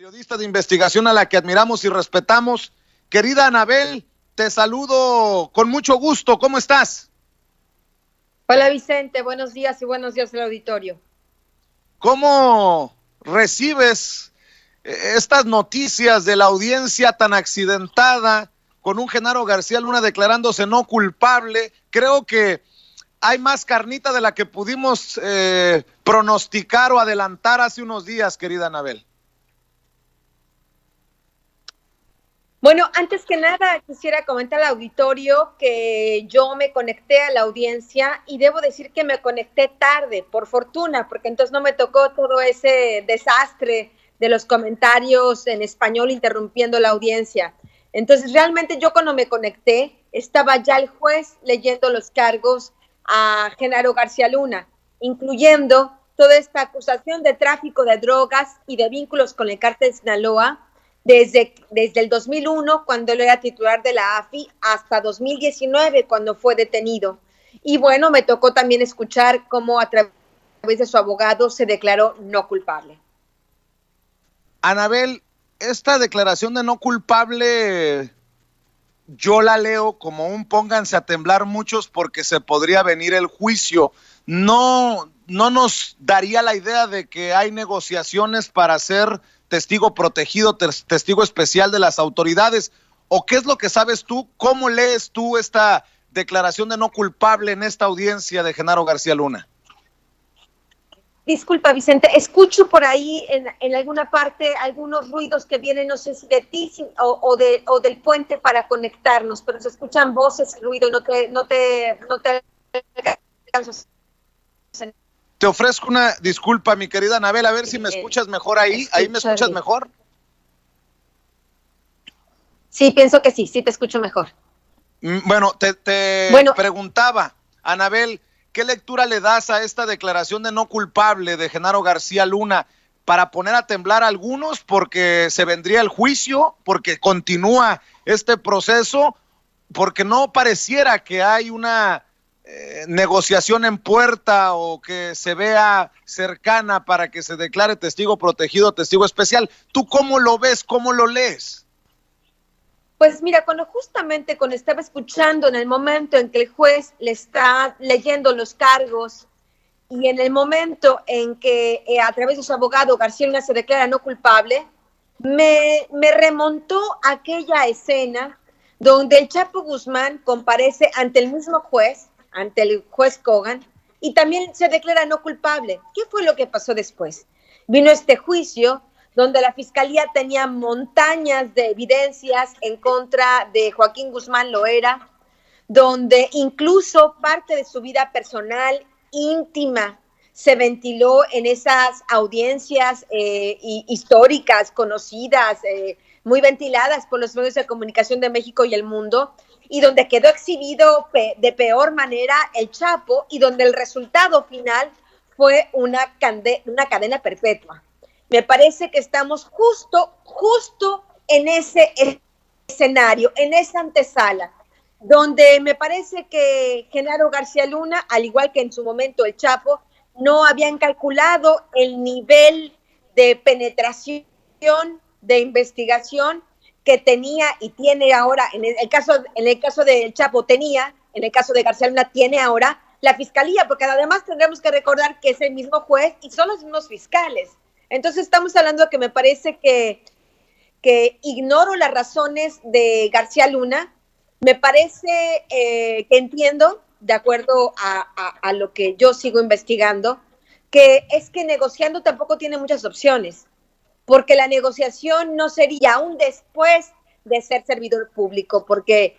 periodista de investigación a la que admiramos y respetamos. Querida Anabel, te saludo con mucho gusto. ¿Cómo estás? Hola Vicente, buenos días y buenos días al auditorio. ¿Cómo recibes estas noticias de la audiencia tan accidentada con un Genaro García Luna declarándose no culpable? Creo que hay más carnita de la que pudimos pronosticar o adelantar hace unos días, querida Anabel. Bueno, antes que nada quisiera comentar al auditorio que yo me conecté a la audiencia y debo decir que me conecté tarde, por fortuna, porque entonces no me tocó todo ese desastre de los comentarios en español interrumpiendo la audiencia. Entonces realmente yo cuando me conecté estaba ya el juez leyendo los cargos a Genaro García Luna, incluyendo toda esta acusación de tráfico de drogas y de vínculos con el cártel de Sinaloa, desde el 2001, cuando él era titular de la AFI, hasta 2019, cuando fue detenido. Y bueno, me tocó también escuchar cómo a través de su abogado se declaró no culpable. Anabel, esta declaración de no culpable, yo la leo como un pónganse a temblar muchos porque se podría venir el juicio. No nos daría la idea de que hay negociaciones para ser testigo protegido, testigo especial de las autoridades. ¿O qué es lo que sabes tú? ¿Cómo lees tú esta declaración de no culpable en esta audiencia de Genaro García Luna? Disculpa, Vicente, escucho por ahí en alguna parte algunos ruidos que vienen, no sé si de ti o del puente para conectarnos, pero se escuchan voces, ruido, y no te alcanzo. Te ofrezco una disculpa, mi querida Anabel, a ver si me escuchas mejor ahí. ¿Ahí me escuchas mejor? Sí, pienso que sí te escucho mejor. Bueno, te preguntaba, Anabel, ¿qué lectura le das a esta declaración de no culpable de Genaro García Luna para poner a temblar a algunos porque se vendría el juicio, porque continúa este proceso, porque no pareciera que hay una negociación en puerta o que se vea cercana para que se declare testigo protegido, testigo especial? ¿Tú cómo lo ves? ¿Cómo lo lees? Pues mira, cuando estaba escuchando en el momento en que el juez le está leyendo los cargos y en el momento en que a través de su abogado García Luna se declara no culpable, me remontó a aquella escena donde el Chapo Guzmán comparece ante el mismo juez, ante el juez Kogan, y también se declara no culpable. ¿Qué fue lo que pasó después? Vino este juicio donde la fiscalía tenía montañas de evidencias en contra de Joaquín Guzmán Loera, donde incluso parte de su vida personal, íntima, se ventiló en esas audiencias históricas, conocidas, muy ventiladas por los medios de comunicación de México y el mundo, y donde quedó exhibido de peor manera el Chapo, y donde el resultado final fue una cadena perpetua. Me parece que estamos justo en ese escenario, en esa antesala, donde me parece que Genaro García Luna, al igual que en su momento el Chapo, no habían calculado el nivel de penetración, de investigación que tenía y tiene ahora, en el caso del Chapo tenía, en el caso de García Luna tiene ahora la fiscalía, porque además tendremos que recordar que es el mismo juez y son los mismos fiscales. Entonces estamos hablando de que me parece que ignoro las razones de García Luna. Me parece que entiendo, de acuerdo a lo que yo sigo investigando, que es que negociando tampoco tiene muchas opciones, porque la negociación no sería aún después de ser servidor público, porque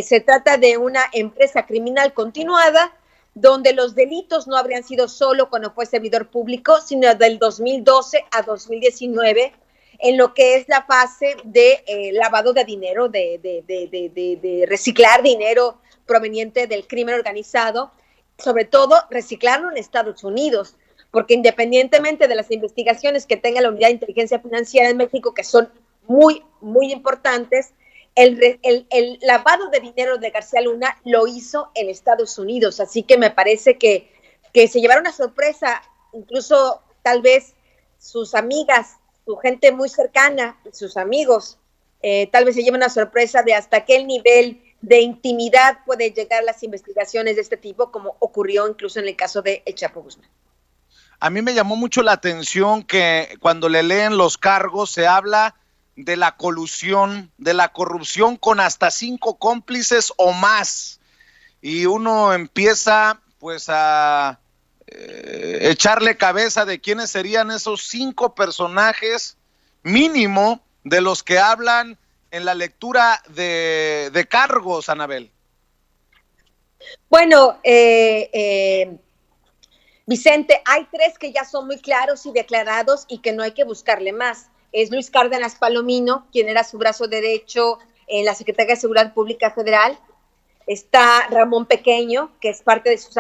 se trata de una empresa criminal continuada, donde los delitos no habrían sido solo cuando fue servidor público, sino del 2012 a 2019, en lo que es la fase de lavado de dinero, de reciclar dinero proveniente del crimen organizado, sobre todo reciclarlo en Estados Unidos, porque independientemente de las investigaciones que tenga la Unidad de Inteligencia Financiera en México, que son muy, muy importantes, el lavado de dinero de García Luna lo hizo en Estados Unidos, así que me parece que se llevaron una sorpresa, incluso tal vez sus amigas su gente muy cercana, sus amigos, tal vez se lleven una sorpresa de hasta qué nivel de intimidad puede llegar las investigaciones de este tipo, como ocurrió incluso en el caso de El Chapo Guzmán. A mí me llamó mucho la atención que cuando le leen los cargos se habla de la colusión, de la corrupción con hasta 5 cómplices o más. Y uno empieza pues a echarle cabeza de quiénes serían esos 5 personajes mínimo de los que hablan en la lectura de cargos, Anabel. Bueno, Vicente, hay 3 que ya son muy claros y declarados y que no hay que buscarle más. Es Luis Cárdenas Palomino, quien era su brazo derecho en la Secretaría de Seguridad Pública Federal. Está Ramón Pequeño, que es parte de sus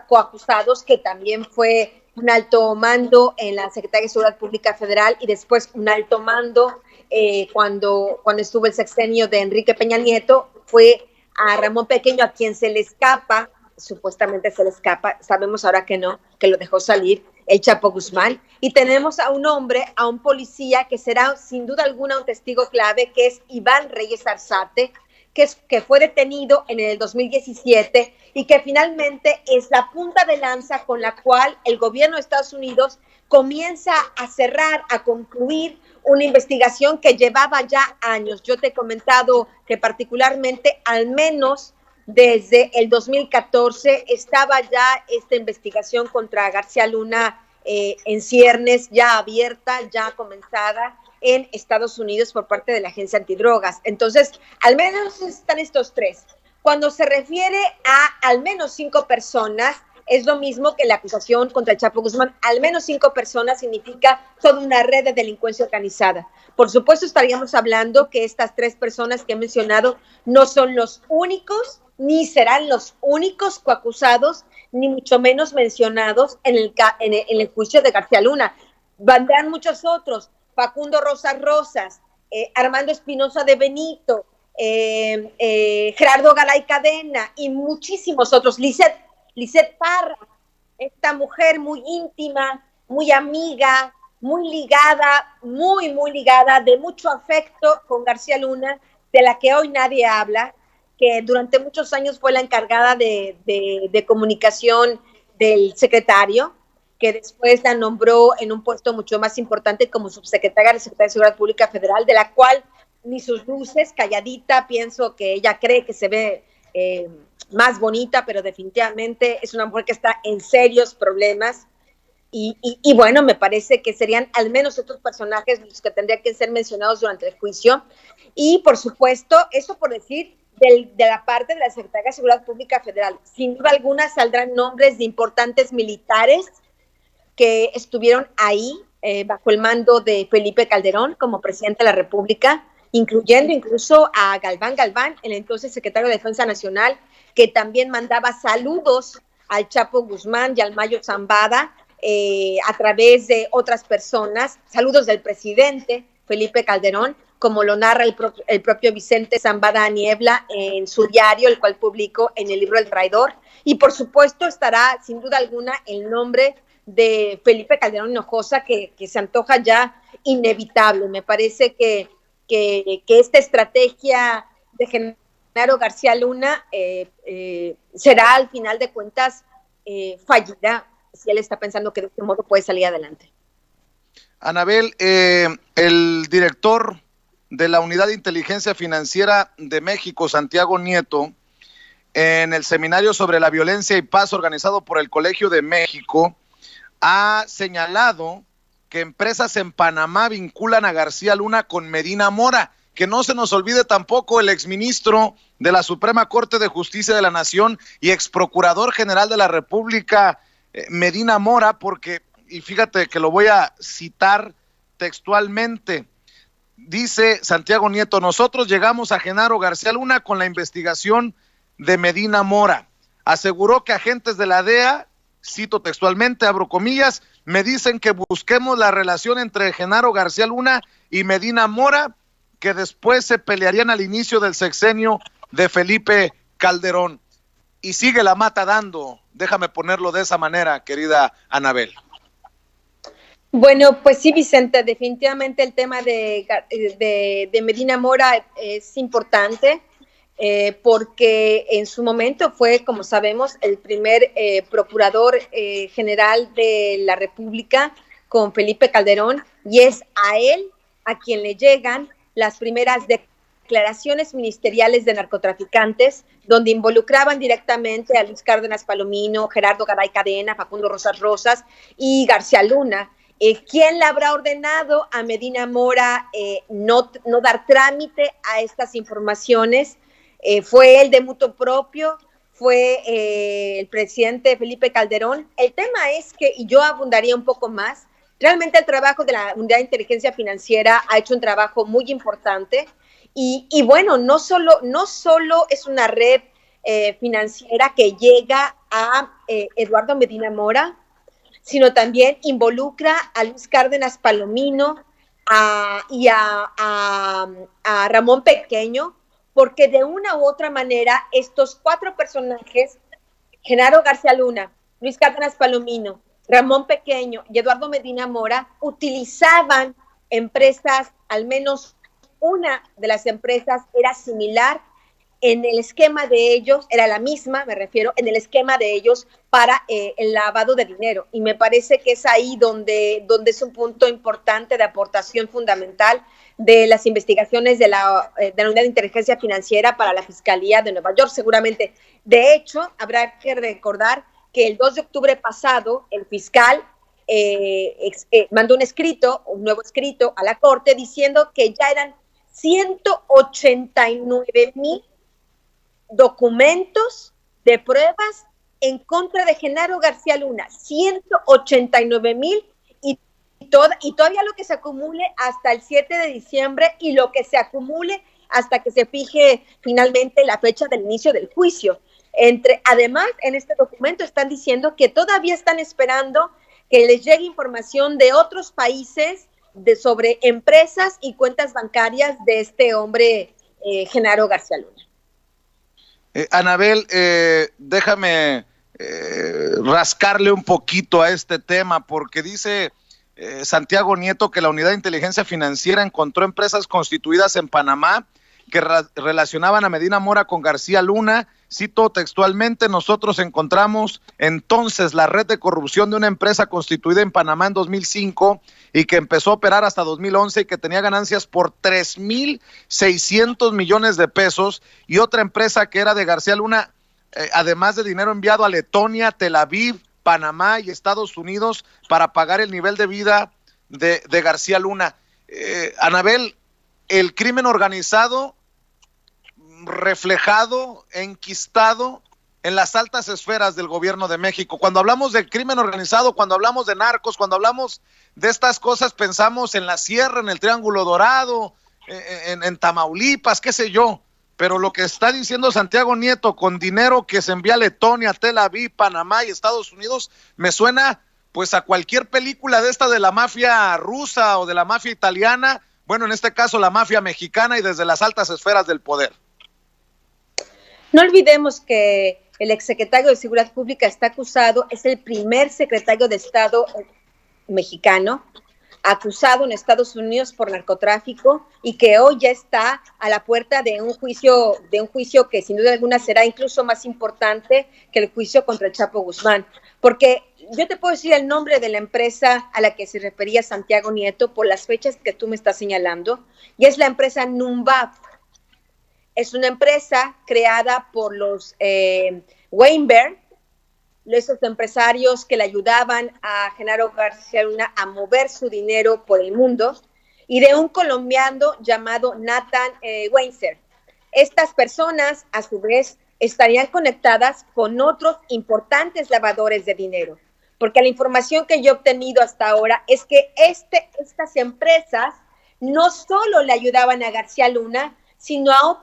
coacusados, que también fue un alto mando en la Secretaría de Seguridad Pública Federal y después un alto mando cuando estuvo el sexenio de Enrique Peña Nieto. Fue a Ramón Pequeño a quien se le escapa, supuestamente se le escapa, sabemos ahora que no, que lo dejó salir, el Chapo Guzmán. Y tenemos a un hombre, a un policía que será sin duda alguna un testigo clave, que es Iván Reyes Arzate, que fue detenido en el 2017 y que finalmente es la punta de lanza con la cual el gobierno de Estados Unidos comienza a cerrar, a concluir una investigación que llevaba ya años. Yo te he comentado que particularmente al menos desde el 2014 estaba ya esta investigación contra García Luna en ciernes, ya abierta, ya comenzada en Estados Unidos por parte de la Agencia Antidrogas. Entonces, al menos están estos 3. Cuando se refiere a al menos 5 personas, es lo mismo que la acusación contra el Chapo Guzmán. Al menos 5 personas significa toda una red de delincuencia organizada. Por supuesto, estaríamos hablando que estas 3 personas que he mencionado no son los únicos, ni serán los únicos coacusados, ni mucho menos mencionados en el juicio de García Luna. Vendrán muchos otros. Facundo Rosas, Armando Espinosa de Benito, Gerardo Garay Cadena y muchísimos otros. Lisette Parra, esta mujer muy íntima, muy amiga, muy ligada, muy ligada, de mucho afecto con García Luna, de la que hoy nadie habla, que durante muchos años fue la encargada de comunicación del secretario, que después la nombró en un puesto mucho más importante como subsecretaria de la Secretaría de Seguridad Pública Federal, de la cual ni sus luces, calladita, pienso que ella cree que se ve más bonita, pero definitivamente es una mujer que está en serios problemas. Y bueno, me parece que serían al menos estos personajes los que tendrían que ser mencionados durante el juicio. Y por supuesto, eso por decir de la parte de la Secretaría de Seguridad Pública Federal. Sin duda alguna saldrán nombres de importantes militares que estuvieron ahí bajo el mando de Felipe Calderón como presidente de la República, incluyendo incluso a Galván, el entonces secretario de Defensa Nacional, que también mandaba saludos al Chapo Guzmán y al Mayo Zambada a través de otras personas, saludos del presidente Felipe Calderón, como lo narra el propio Vicente Zambada Niebla en su diario, el cual publicó en el libro El Traidor. Y por supuesto estará sin duda alguna el nombre de Felipe Calderón Hinojosa, que se antoja ya inevitable. Me parece que esta estrategia de Genaro García Luna será al final de cuentas fallida, si él está pensando que de este modo puede salir adelante. Anabel, el director de la Unidad de Inteligencia Financiera de México, Santiago Nieto, en el seminario sobre la violencia y paz organizado por el Colegio de México, ha señalado que empresas en Panamá vinculan a García Luna con Medina Mora. Que no se nos olvide tampoco el exministro de la Suprema Corte de Justicia de la Nación y exprocurador general de la República, Medina Mora, porque, y fíjate que lo voy a citar textualmente, dice Santiago Nieto: nosotros llegamos a Genaro García Luna con la investigación de Medina Mora. Aseguró que agentes de la DEA, cito textualmente, abro comillas, me dicen que busquemos la relación entre Genaro García Luna y Medina Mora, que después se pelearían al inicio del sexenio de Felipe Calderón. Y sigue la mata dando, déjame ponerlo de esa manera, querida Anabel. Bueno, pues sí, Vicente, definitivamente el tema de Medina Mora es importante porque en su momento fue, como sabemos, el primer procurador general de la República con Felipe Calderón, y es a él a quien le llegan las primeras declaraciones ministeriales de narcotraficantes, donde involucraban directamente a Luis Cárdenas Palomino, Gerardo Garay Cadena, Facundo Rosas Rosas y García Luna. ¿Quién le habrá ordenado a Medina Mora no dar trámite a estas informaciones? ¿Fue él de mutuo propio? ¿Fue el presidente Felipe Calderón? El tema es que, y yo abundaría un poco más, realmente el trabajo de la Unidad de Inteligencia Financiera ha hecho un trabajo muy importante y bueno, no solo es una red financiera que llega a Eduardo Medina Mora, sino también involucra a Luis Cárdenas Palomino y a Ramón Pequeño, porque de una u otra manera estos cuatro personajes, Genaro García Luna, Luis Cárdenas Palomino, Ramón Pequeño y Eduardo Medina Mora, utilizaban empresas, al menos una de las empresas era similar en el esquema de ellos, era la misma, me refiero, en el esquema de ellos para el lavado de dinero. Y me parece que es ahí donde es un punto importante de aportación fundamental de las investigaciones de la Unidad de Inteligencia Financiera para la Fiscalía de Nueva York, seguramente. De hecho, habrá que recordar que el 2 de octubre pasado, el fiscal mandó un nuevo escrito a la Corte diciendo que ya eran 189,000 documentos de pruebas en contra de Genaro García Luna, 189,000 y todavía lo que se acumule hasta el 7 de diciembre y lo que se acumule hasta que se fije finalmente la fecha del inicio del juicio. Además, en este documento están diciendo que todavía están esperando que les llegue información de otros países sobre empresas y cuentas bancarias de este hombre, Genaro García Luna. Anabel, déjame rascarle un poquito a este tema, porque dice Santiago Nieto que la Unidad de Inteligencia Financiera encontró empresas constituidas en Panamá que relacionaban a Medina Mora con García Luna. Cito textualmente: nosotros encontramos entonces la red de corrupción de una empresa constituida en Panamá en 2005 y que empezó a operar hasta 2011 y que tenía ganancias por 3,600 millones de pesos, y otra empresa que era de García Luna, además de dinero enviado a Letonia, Tel Aviv, Panamá y Estados Unidos para pagar el nivel de vida de García Luna. Anabel, el crimen organizado reflejado, enquistado en las altas esferas del gobierno de México. Cuando hablamos de crimen organizado, cuando hablamos de narcos, cuando hablamos de estas cosas, pensamos en la sierra, en el Triángulo Dorado, en Tamaulipas, qué sé yo. Pero lo que está diciendo Santiago Nieto, con dinero que se envía a Letonia, Tel Aviv, Panamá y Estados Unidos, me suena pues a cualquier película de esta de la mafia rusa o de la mafia italiana, bueno, en este caso la mafia mexicana, y desde las altas esferas del poder. No olvidemos que el exsecretario de Seguridad Pública está acusado, es el primer secretario de Estado mexicano acusado en Estados Unidos por narcotráfico y que hoy ya está a la puerta de un juicio que sin duda alguna será incluso más importante que el juicio contra el Chapo Guzmán. Porque yo te puedo decir el nombre de la empresa a la que se refería Santiago Nieto por las fechas que tú me estás señalando, y es la empresa Numbaf. Es una empresa creada por los Weinberg, esos empresarios que le ayudaban a Genaro García Luna a mover su dinero por el mundo, y de un colombiano llamado Nathan Weinzer. Estas personas, a su vez, estarían conectadas con otros importantes lavadores de dinero, porque la información que yo he obtenido hasta ahora es que estas empresas no solo le ayudaban a García Luna, sino a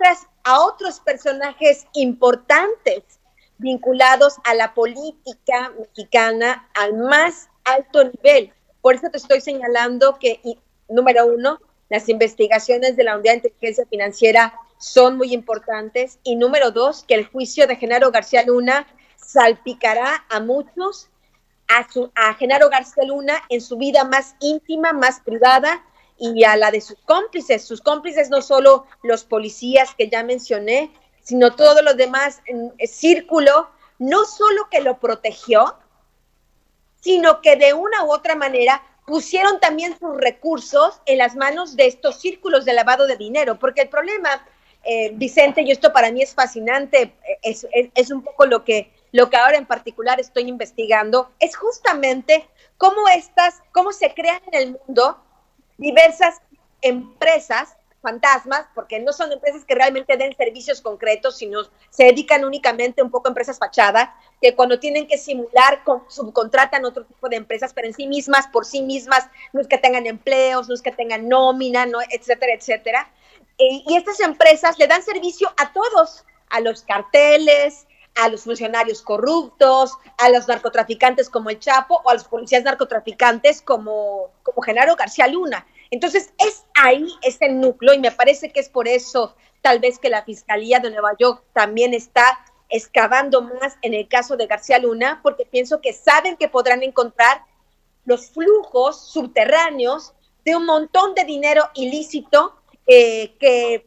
otros personajes importantes vinculados a la política mexicana al más alto nivel. Por eso te estoy señalando que, número uno, las investigaciones de la Unidad de Inteligencia Financiera son muy importantes, y número dos, que el juicio de Genaro García Luna salpicará a muchos a Genaro García Luna en su vida más íntima, más privada, y a la de sus cómplices. Sus cómplices no solo los policías que ya mencioné, sino todos los demás círculo, no solo que lo protegió, sino que de una u otra manera pusieron también sus recursos en las manos de estos círculos de lavado de dinero, porque el problema, Vicente, y esto para mí es fascinante, es un poco lo que ahora en particular estoy investigando, es justamente cómo se crean en el mundo diversas empresas fantasmas, porque no son empresas que realmente den servicios concretos, sino se dedican únicamente un poco a empresas fachada, que cuando tienen que simular, subcontratan otro tipo de empresas, pero en sí mismas, por sí mismas, no es que tengan empleos, no es que tengan nómina, no, etcétera, etcétera. Y estas empresas le dan servicio a todos, a los carteles, a los funcionarios corruptos, a los narcotraficantes como el Chapo, o a los policías narcotraficantes como Genaro García Luna. Entonces, es ahí ese núcleo, y me parece que es por eso tal vez que la Fiscalía de Nueva York también está excavando más en el caso de García Luna, porque pienso que saben que podrán encontrar los flujos subterráneos de un montón de dinero ilícito que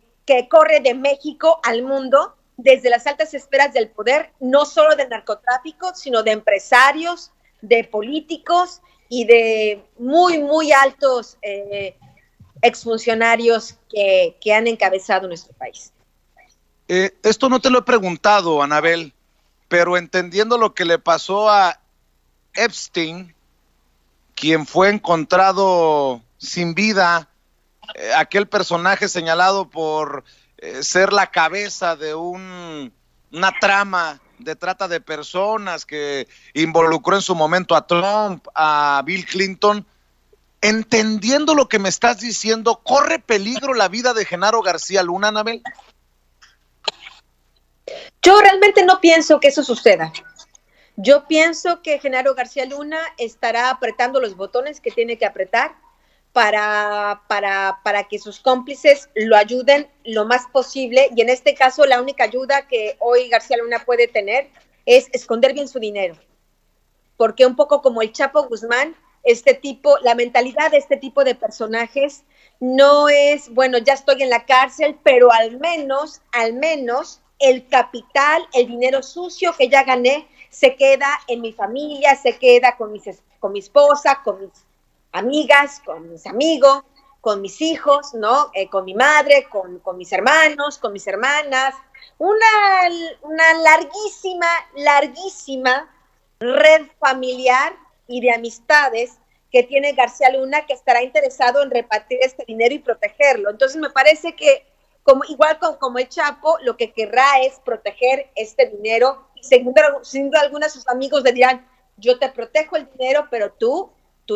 corre de México al mundo, desde las altas esferas del poder, no solo del narcotráfico, sino de empresarios, de políticos y de muy, muy altos exfuncionarios que han encabezado nuestro país. Esto no te lo he preguntado, Anabel, pero entendiendo lo que le pasó a Epstein, quien fue encontrado sin vida, aquel personaje señalado por ser la cabeza de una trama de trata de personas que involucró en su momento a Trump, a Bill Clinton. Entendiendo lo que me estás diciendo, ¿corre peligro la vida de Genaro García Luna, Anabel? Yo realmente no pienso que eso suceda. Yo pienso que Genaro García Luna estará apretando los botones que tiene que apretar para que sus cómplices lo ayuden lo más posible, y en este caso la única ayuda que hoy García Luna puede tener es esconder bien su dinero, porque un poco como el Chapo Guzmán, la mentalidad de este tipo de personajes no es, bueno, ya estoy en la cárcel, pero al menos el capital, el dinero sucio que ya gané, se queda en mi familia, se queda con mi esposa, con mis amigas, con mis amigos, con mis hijos, ¿no? Con mi madre, con mis hermanos, con mis hermanas. Una larguísima red familiar y de amistades que tiene García Luna, que estará interesado en repartir este dinero y protegerlo. Entonces me parece que igual como el Chapo, lo que querrá es proteger este dinero, y sin duda alguna sus amigos le dirán: yo te protejo el dinero, pero tú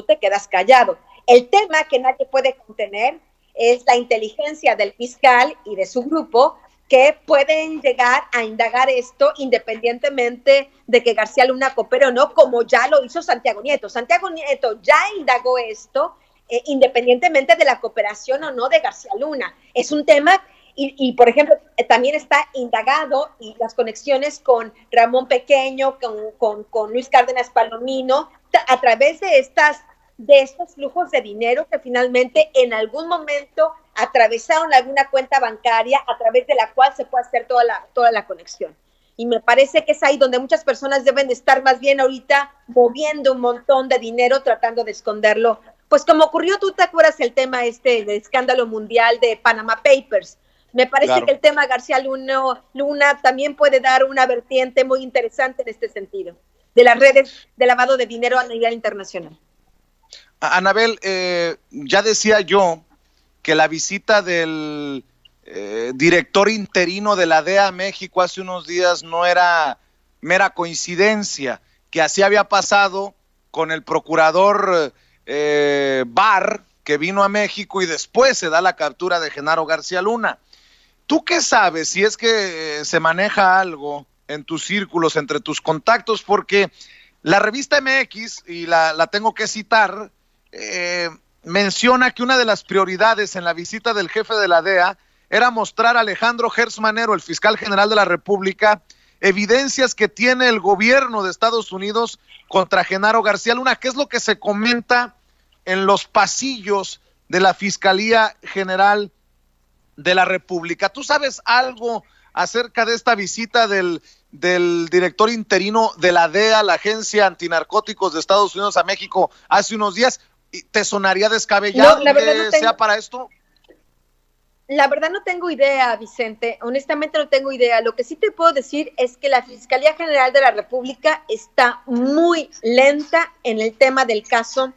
te quedas callado. El tema que nadie puede contener es la inteligencia del fiscal y de su grupo, que pueden llegar a indagar esto independientemente de que García Luna coopere o no, como ya lo hizo Santiago Nieto. Santiago Nieto ya indagó esto independientemente de la cooperación o no de García Luna. Es un tema, y por ejemplo, también está indagado, y las conexiones con Ramón Pequeño, con Luis Cárdenas Palomino, a través de estos flujos de dinero que finalmente en algún momento atravesaron alguna cuenta bancaria a través de la cual se puede hacer toda la conexión. Y me parece que es ahí donde muchas personas deben de estar más bien ahorita moviendo un montón de dinero, tratando de esconderlo. Pues como ocurrió, tú te acuerdas el tema del escándalo mundial de Panama Papers. Me parece claro que el tema García Luna también puede dar una vertiente muy interesante en este sentido, de las redes de lavado de dinero a nivel internacional. Anabel, ya decía yo que la visita del director interino de la DEA a México hace unos días no era mera coincidencia, que así había pasado con el procurador Barr, que vino a México y después se da la captura de Genaro García Luna. ¿Tú qué sabes si es que se maneja algo en tus círculos, entre tus contactos? Porque la revista MX, y la tengo que citar, menciona que una de las prioridades en la visita del jefe de la DEA era mostrar a Alejandro Gertz Manero, el fiscal general de la República, evidencias que tiene el gobierno de Estados Unidos contra Genaro García Luna. ¿Qué es lo que se comenta en los pasillos de la Fiscalía General de la República? ¿Tú sabes algo acerca de esta visita del director interino de la DEA, la Agencia Antinarcóticos de Estados Unidos, a México hace unos días? ¿Te sonaría descabellado que sea para esto? La verdad no tengo idea, Vicente, honestamente no tengo idea. Lo que sí te puedo decir es que la Fiscalía General de la República está muy lenta en el tema del caso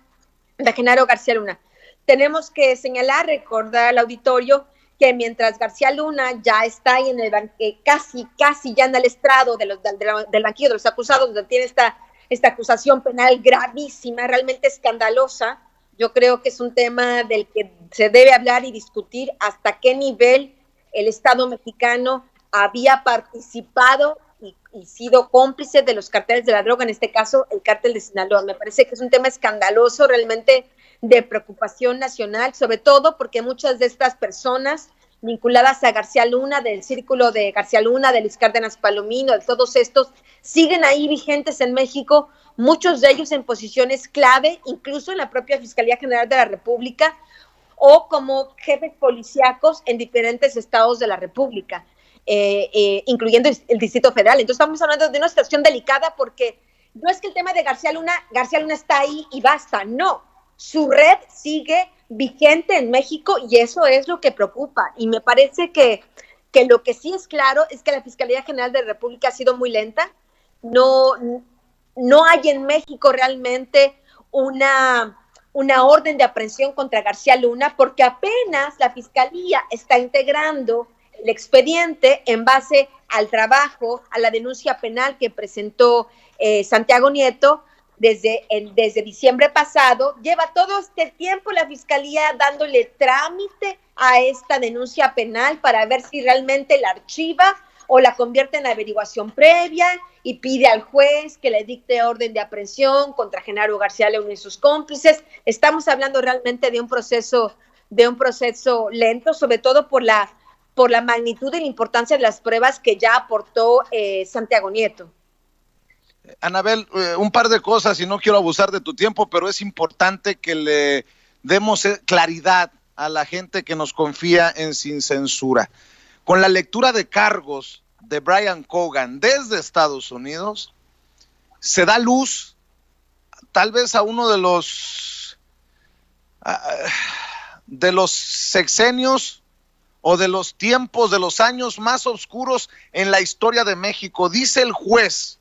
de Genaro García Luna. Tenemos que señalar, recordar al auditorio que mientras García Luna ya está ahí en el casi ya en el estrado del banquillo de los acusados, donde tiene esta acusación penal gravísima, realmente escandalosa. Yo creo que es un tema del que se debe hablar y discutir hasta qué nivel el Estado mexicano había participado y sido cómplice de los carteles de la droga, en este caso el cártel de Sinaloa. Me parece que es un tema escandaloso, realmente de preocupación nacional, sobre todo porque muchas de estas personas vinculadas a García Luna, del círculo de García Luna, de Luis Cárdenas Palomino, de todos estos, siguen ahí vigentes en México, muchos de ellos en posiciones clave, incluso en la propia Fiscalía General de la República, o como jefes policíacos en diferentes estados de la República, incluyendo el Distrito Federal. Entonces estamos hablando de una situación delicada porque no es que el tema de García Luna está ahí y basta, no, su red sigue vigente en México y eso es lo que preocupa. Y me parece que lo que sí es claro es que la Fiscalía General de la República ha sido muy lenta. No hay en México realmente una orden de aprehensión contra García Luna porque apenas la Fiscalía está integrando el expediente en base al trabajo, a la denuncia penal que presentó Santiago Nieto desde diciembre pasado. Lleva todo este tiempo la Fiscalía dándole trámite a esta denuncia penal para ver si realmente la archiva o la convierte en averiguación previa y pide al juez que le dicte orden de aprehensión contra Genaro García Luna y sus cómplices. Estamos hablando realmente de un proceso lento, sobre todo por la magnitud y la importancia de las pruebas que ya aportó Santiago Nieto. Anabel, un par de cosas y no quiero abusar de tu tiempo, pero es importante que le demos claridad a la gente que nos confía en Sin Censura. Con la lectura de cargos de Brian Cogan desde Estados Unidos, se da luz tal vez a uno de los sexenios o de los tiempos, de los años más oscuros en la historia de México. Dice el juez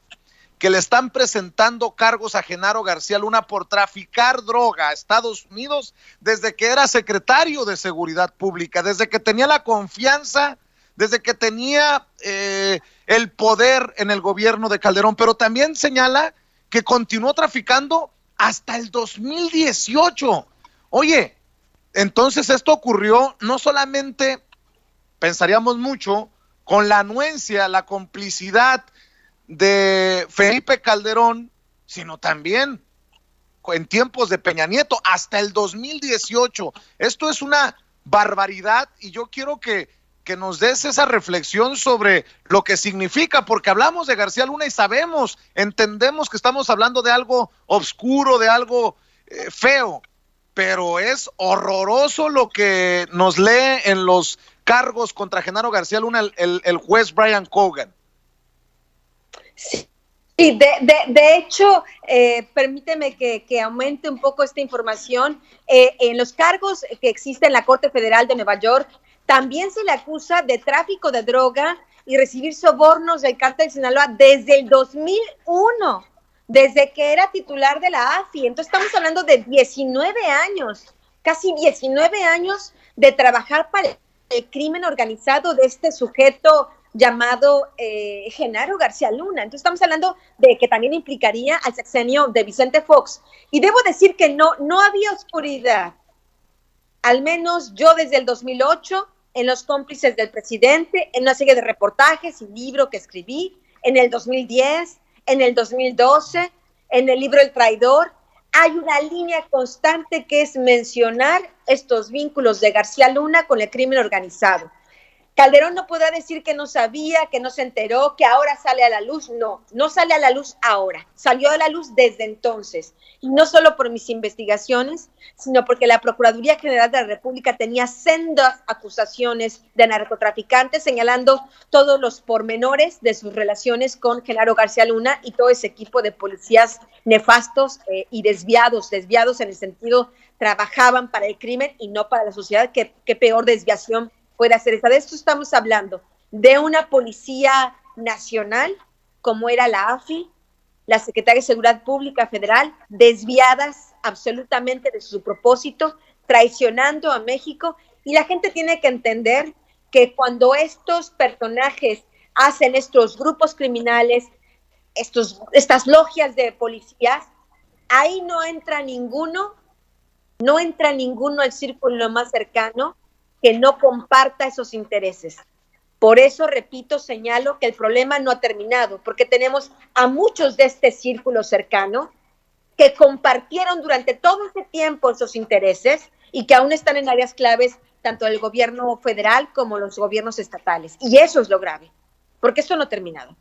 que le están presentando cargos a Genaro García Luna por traficar droga a Estados Unidos desde que era secretario de Seguridad Pública, desde que tenía la confianza, desde que tenía el poder en el gobierno de Calderón, pero también señala que continuó traficando hasta el 2018. Oye, entonces esto ocurrió no solamente, pensaríamos mucho, con la anuencia, la complicidad de Felipe Calderón, sino también en tiempos de Peña Nieto, hasta el 2018. Esto es una barbaridad y yo quiero que nos des esa reflexión sobre lo que significa, porque hablamos de García Luna y entendemos que estamos hablando de algo oscuro, de algo feo, pero es horroroso lo que nos lee en los cargos contra Genaro García Luna el juez Brian Cogan. Sí, de hecho, permíteme que aumente un poco esta información. En los cargos que existen en la Corte Federal de Nueva York, también se le acusa de tráfico de droga y recibir sobornos del cártel de Sinaloa desde el 2001, desde que era titular de la AFI. Entonces estamos hablando de 19 años, casi 19 años de trabajar para el crimen organizado de este sujeto llamado Genaro García Luna. Entonces estamos hablando de que también implicaría al sexenio de Vicente Fox. Y debo decir que no había oscuridad, al menos yo desde el 2008, en los cómplices del presidente, en una serie de reportajes y libros que escribí, en el 2010, en el 2012, en el libro El Traidor. Hay una línea constante que es mencionar estos vínculos de García Luna con el crimen organizado. Calderón no podrá decir que no sabía, que no se enteró, que ahora sale a la luz. No, no sale a la luz ahora, salió a la luz desde entonces. Y no solo por mis investigaciones, sino porque la Procuraduría General de la República tenía sendas acusaciones de narcotraficantes, señalando todos los pormenores de sus relaciones con Genaro García Luna y todo ese equipo de policías nefastos y desviados en el sentido, trabajaban para el crimen y no para la sociedad. Qué peor desviación puede hacer esa. De esto estamos hablando, de una policía nacional, como era la AFI, la Secretaría de Seguridad Pública Federal, desviadas absolutamente de su propósito, traicionando a México, y la gente tiene que entender que cuando estos personajes hacen estos grupos criminales, estas logias de policías, ahí no entra ninguno al círculo más cercano que no comparta esos intereses. Por eso, repito, señalo que el problema no ha terminado, porque tenemos a muchos de este círculo cercano que compartieron durante todo ese tiempo esos intereses y que aún están en áreas claves, tanto del gobierno federal como los gobiernos estatales. Y eso es lo grave, porque esto no ha terminado.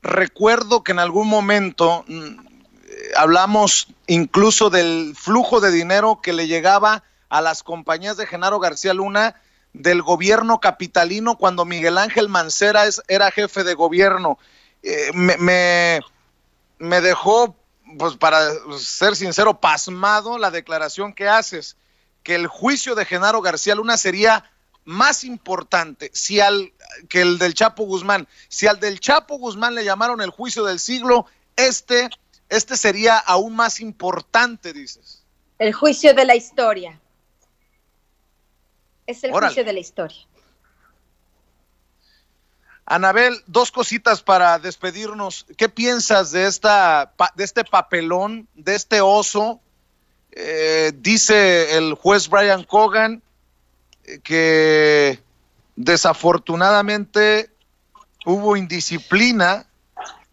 Recuerdo que en algún momento hablamos incluso del flujo de dinero que le llegaba a las compañías de Genaro García Luna del gobierno capitalino cuando Miguel Ángel Mancera era jefe de gobierno. Me dejó, pues para ser sincero, pasmado la declaración que haces, que el juicio de Genaro García Luna sería más importante que el del Chapo Guzmán. Si al del Chapo Guzmán le llamaron el juicio del siglo, este sería aún más importante, dices. El juicio de la historia. Es el juicio de la historia. Anabel, dos cositas para despedirnos. ¿Qué piensas de este papelón, de este oso? Dice el juez Brian Cogan que desafortunadamente hubo indisciplina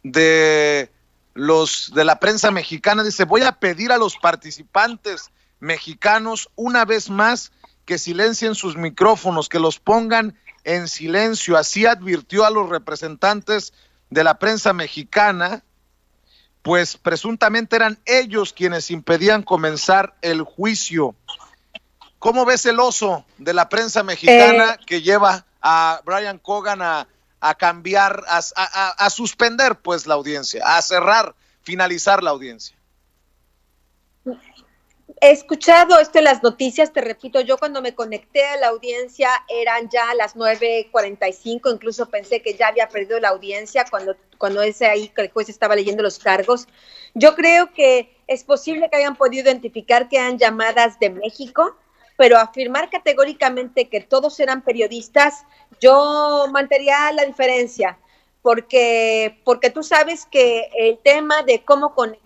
de la prensa mexicana. Dice, voy a pedir a los participantes mexicanos una vez más que silencien sus micrófonos, que los pongan en silencio. Así advirtió a los representantes de la prensa mexicana, pues presuntamente eran ellos quienes impedían comenzar el juicio. ¿Cómo ves el oso de la prensa mexicana que lleva a Brian Cogan a cambiar, a suspender pues la audiencia, a finalizar la audiencia? He escuchado esto en las noticias, te repito, yo cuando me conecté a la audiencia eran ya las 9:45, incluso pensé que ya había perdido la audiencia cuando ese ahí que el juez estaba leyendo los cargos. Yo creo que es posible que hayan podido identificar que eran llamadas de México, pero afirmar categóricamente que todos eran periodistas, yo mantendría la diferencia, porque tú sabes que el tema de cómo conectarse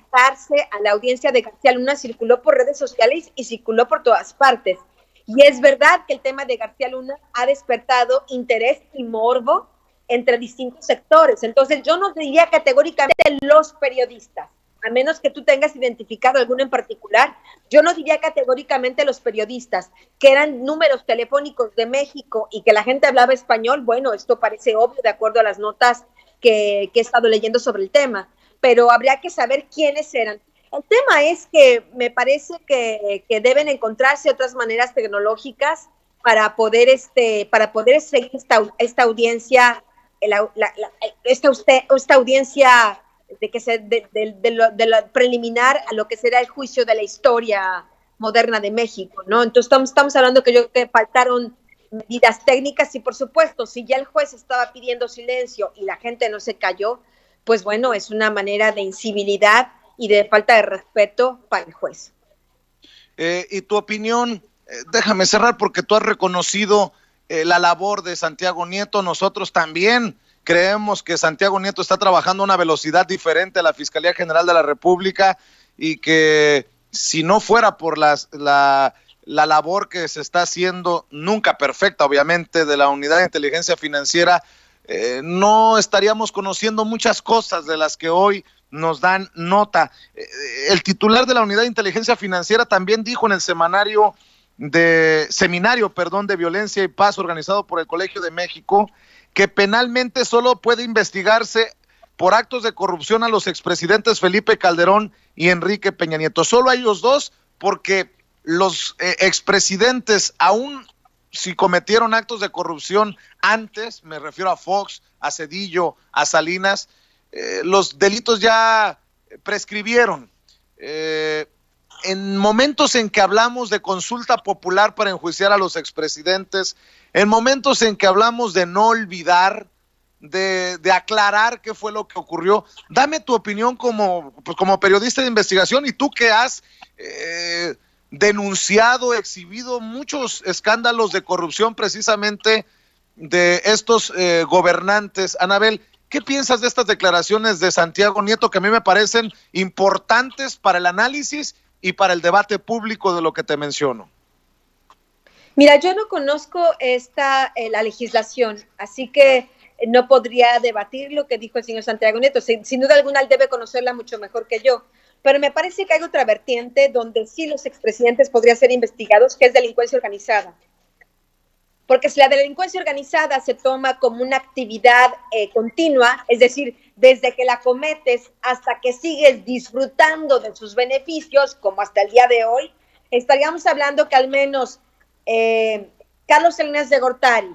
a la audiencia de García Luna circuló por redes sociales y circuló por todas partes. Y es verdad que el tema de García Luna ha despertado interés y morbo entre distintos sectores. Entonces yo no diría categóricamente los periodistas, a menos que tú tengas identificado alguno en particular. Yo no diría categóricamente los periodistas, que eran números telefónicos de México y que la gente hablaba español. Bueno, esto parece obvio de acuerdo a las notas que he estado leyendo sobre el tema, pero habría que saber quiénes eran. El tema es que me parece que deben encontrarse otras maneras tecnológicas para poder seguir esta audiencia, esta audiencia de lo preliminar a lo que será el juicio de la historia moderna de México, ¿no? Entonces estamos hablando que faltaron medidas técnicas y, por supuesto, si ya el juez estaba pidiendo silencio y la gente no se calló, pues bueno, es una manera de incivilidad y de falta de respeto para el juez. Y tu opinión, déjame cerrar, porque tú has reconocido la labor de Santiago Nieto. Nosotros también creemos que Santiago Nieto está trabajando a una velocidad diferente a la Fiscalía General de la República, y que si no fuera por la labor que se está haciendo, nunca perfecta obviamente, de la Unidad de Inteligencia Financiera, no estaríamos conociendo muchas cosas de las que hoy nos dan nota. El titular de la Unidad de Inteligencia Financiera también dijo en el semanario seminario de violencia y paz organizado por el Colegio de México, que penalmente solo puede investigarse por actos de corrupción a los expresidentes Felipe Calderón y Enrique Peña Nieto. Solo a ellos dos, porque los expresidentes, aún si cometieron actos de corrupción antes, me refiero a Fox, a Zedillo, a Salinas, los delitos ya prescribieron. En momentos en que hablamos de consulta popular para enjuiciar a los expresidentes, en momentos en que hablamos de no olvidar, de aclarar qué fue lo que ocurrió, dame tu opinión como periodista de investigación, y tú que has denunciado, exhibido muchos escándalos de corrupción precisamente de estos gobernantes. Anabel, ¿qué piensas de estas declaraciones de Santiago Nieto, que a mí me parecen importantes para el análisis y para el debate público de lo que te menciono? Mira, yo no conozco la legislación, así que no podría debatir lo que dijo el señor Santiago Nieto. Sin duda alguna, él debe conocerla mucho mejor que yo. Pero me parece que hay otra vertiente donde sí los expresidentes podrían ser investigados, que es delincuencia organizada. Porque si la delincuencia organizada se toma como una actividad continua, es decir, desde que la cometes hasta que sigues disfrutando de sus beneficios, como hasta el día de hoy, estaríamos hablando que al menos Carlos Salinas de Gortari,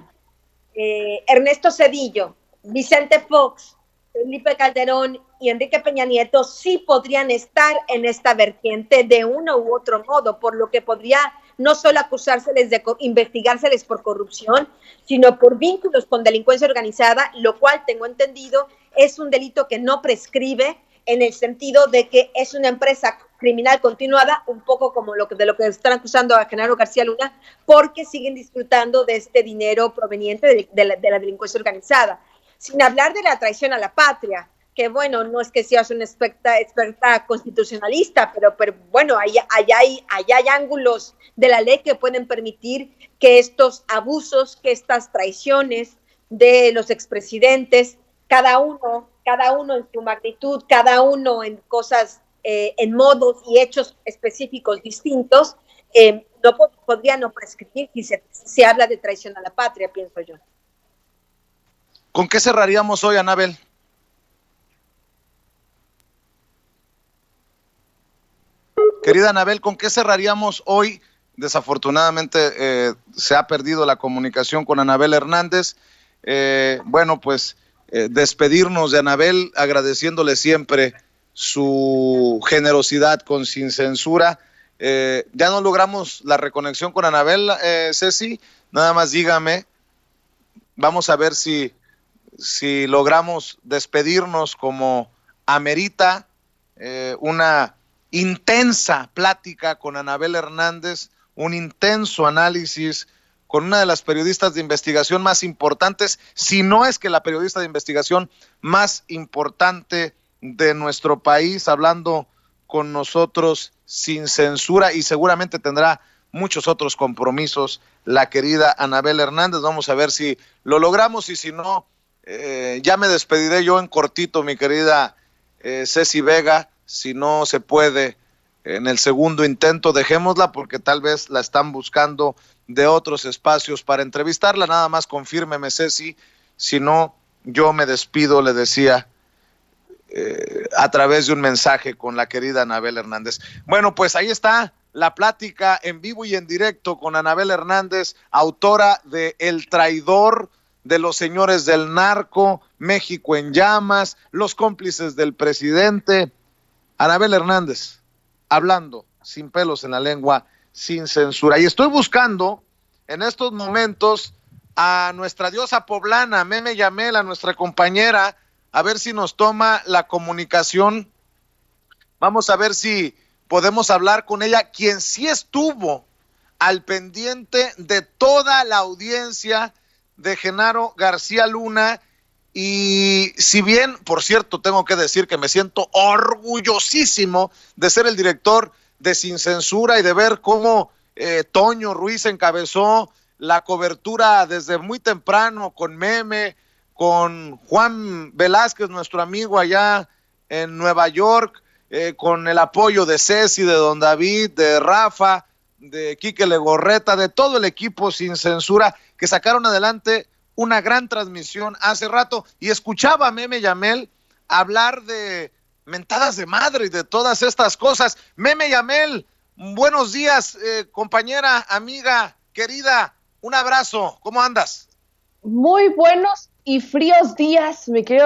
Ernesto Zedillo, Vicente Fox, Felipe Calderón y Enrique Peña Nieto sí podrían estar en esta vertiente de uno u otro modo, por lo que podría no solo acusárseles investigárseles por corrupción, sino por vínculos con delincuencia organizada, lo cual tengo entendido es un delito que no prescribe, en el sentido de que es una empresa criminal continuada, un poco como de lo que están acusando a Genaro García Luna, porque siguen disfrutando de este dinero proveniente de la delincuencia organizada. Sin hablar de la traición a la patria, que bueno, no es que seas una experta constitucionalista, pero bueno, allá hay ángulos de la ley que pueden permitir que estos abusos, que estas traiciones de los expresidentes, cada uno en su magnitud, cada uno en cosas, en modos y hechos específicos distintos, podría no prescribir si se habla de traición a la patria, pienso yo. ¿Con qué cerraríamos hoy, Anabel? Querida Anabel, ¿con qué cerraríamos hoy? Desafortunadamente se ha perdido la comunicación con Anabel Hernández. Bueno, pues despedirnos de Anabel agradeciéndole siempre su generosidad con Sin Censura. Ya no logramos la reconexión con Anabel, Ceci, nada más dígame, vamos a ver si logramos despedirnos como amerita una intensa plática con Anabel Hernández, un intenso análisis con una de las periodistas de investigación más importantes, si no es que la periodista de investigación más importante de nuestro país, hablando con nosotros sin censura, y seguramente tendrá muchos otros compromisos la querida Anabel Hernández. Vamos a ver si lo logramos, y si no, ya me despediré yo en cortito, mi querida Ceci Vega. Si no se puede en el segundo intento, dejémosla, porque tal vez la están buscando de otros espacios para entrevistarla. Nada más confírmeme, Ceci, si no, yo me despido, le decía, a través de un mensaje con la querida Anabel Hernández. Bueno, pues ahí está la plática en vivo y en directo con Anabel Hernández, autora de El Traidor, de los señores del narco, México en llamas, los cómplices del presidente. Anabel Hernández, hablando sin pelos en la lengua, sin censura. Y estoy buscando en estos momentos a nuestra diosa poblana, Meme Yamel, a nuestra compañera, a ver si nos toma la comunicación. Vamos a ver si podemos hablar con ella, quien sí estuvo al pendiente de toda la audiencia de Genaro García Luna. Y si bien, por cierto, tengo que decir que me siento orgullosísimo de ser el director de Sin Censura y de ver cómo Toño Ruiz encabezó la cobertura desde muy temprano con Meme, con Juan Velázquez, nuestro amigo allá en Nueva York, con el apoyo de Ceci, de Don David, de Rafa, de Quique Legorreta, de todo el equipo Sin Censura, que sacaron adelante una gran transmisión hace rato, y escuchaba a Meme Yamel hablar de mentadas de madre y de todas estas cosas. Meme Yamel, buenos días, compañera, amiga, querida, un abrazo, ¿cómo andas? Muy buenos y fríos días, mi querido